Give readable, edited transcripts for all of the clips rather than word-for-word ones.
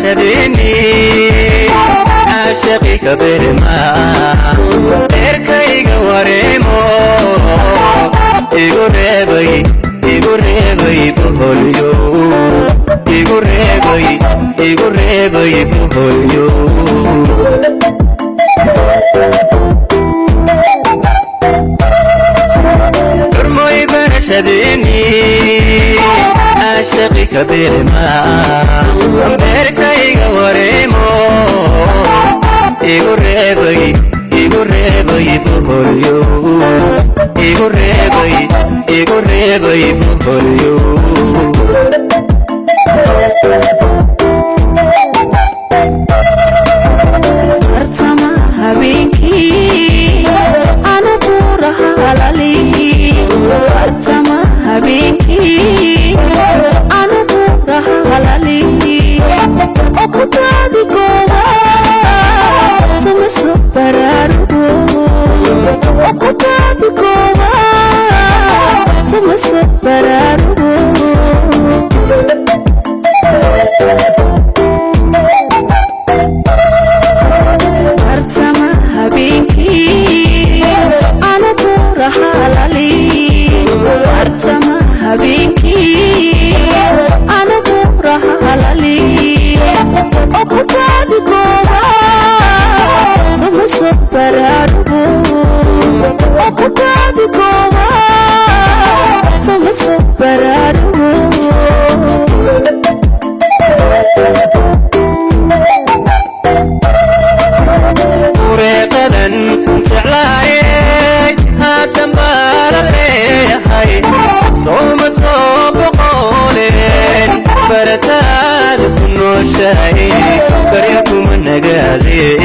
برشديني عاشقي كبرما إركي قواريمو إيقو ريبي بهوليو إيقو ريبي بهوليو برموي برشديني عاشقي كبرما إركي قواريمو إيقو ريبي بهوليو إيقو ريبي بهوليو Artama habeenki ana buraha halali Artama habeenki ana buraha halali Okutadi gowa suma superarugo Okutadi gowa suma superarugo Artama habeenki ana buraha halali Artama habeenki ana buraha halali Okutadi gowa suma superarugo Okutadi gowa suma superarugo وريقدن جعلاي هادن بالريحي صوم قولين برتاد كنو شاي بريكم النقازي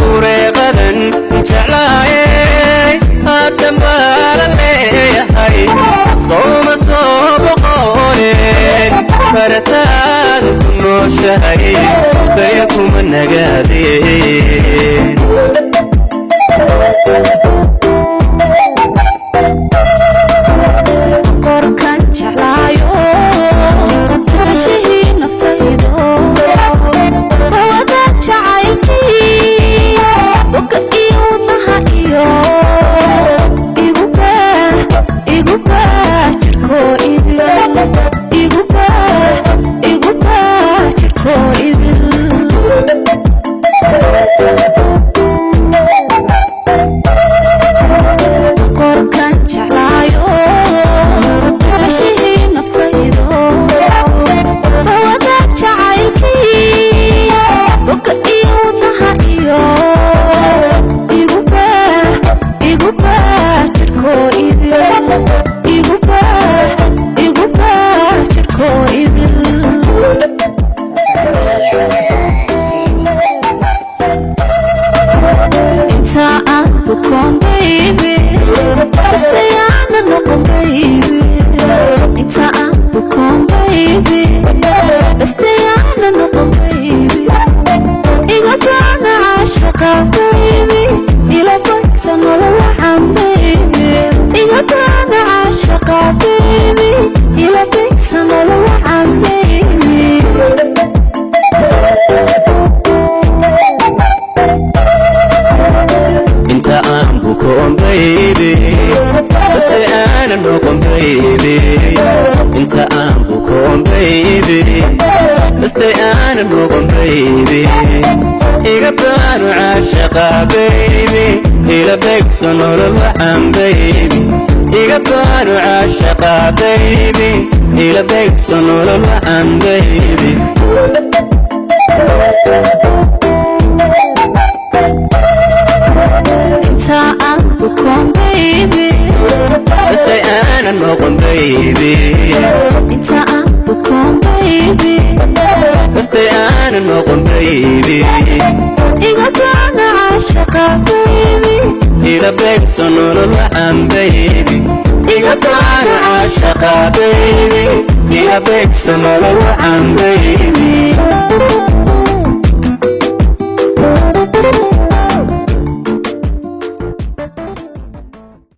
وريقدن جعلاي هادن بالريحي صوم برتاد كنو شاي بريكم النقازين Qorkan jeclaayo ashii naftaydo wada jacaylkii dadka iyo wadnaha iyo igu baa jirko idil igu baa jirko idil Qorkan jeclaayo ashii naftaydo wada jacaylkii dadka iyo wadnaha iyo igu baa jirko idil igu baa jirko idil Inta aan bukoon baby Bastayana noqon baby Inta aan bukoon baby Bastayana noqon baby Iga baana caashaqa baby Ila bagsa nololacan baby Iga baana caashaqa baby Ila bagsa nololacan baby انت ام بكون بيبي بس انا نقوم بيبي انت ام بكون بيبي بس انا نقوم بيبي يقبل عاشقة بيبي الى بيك سنور الوحم بيبي يقبل عاشقة بيبي الى بيك سنور الوحم بيبي Inta aan bukoon baby بس انا نقوم بيبي Inta aan bukoon baby بس انا نقوم بيبي Iga baana caashaqa baby إلى بيك سنور الوحم بيبي يقبل عاشقة بيبي إلى بيك سنور الوحم بيبي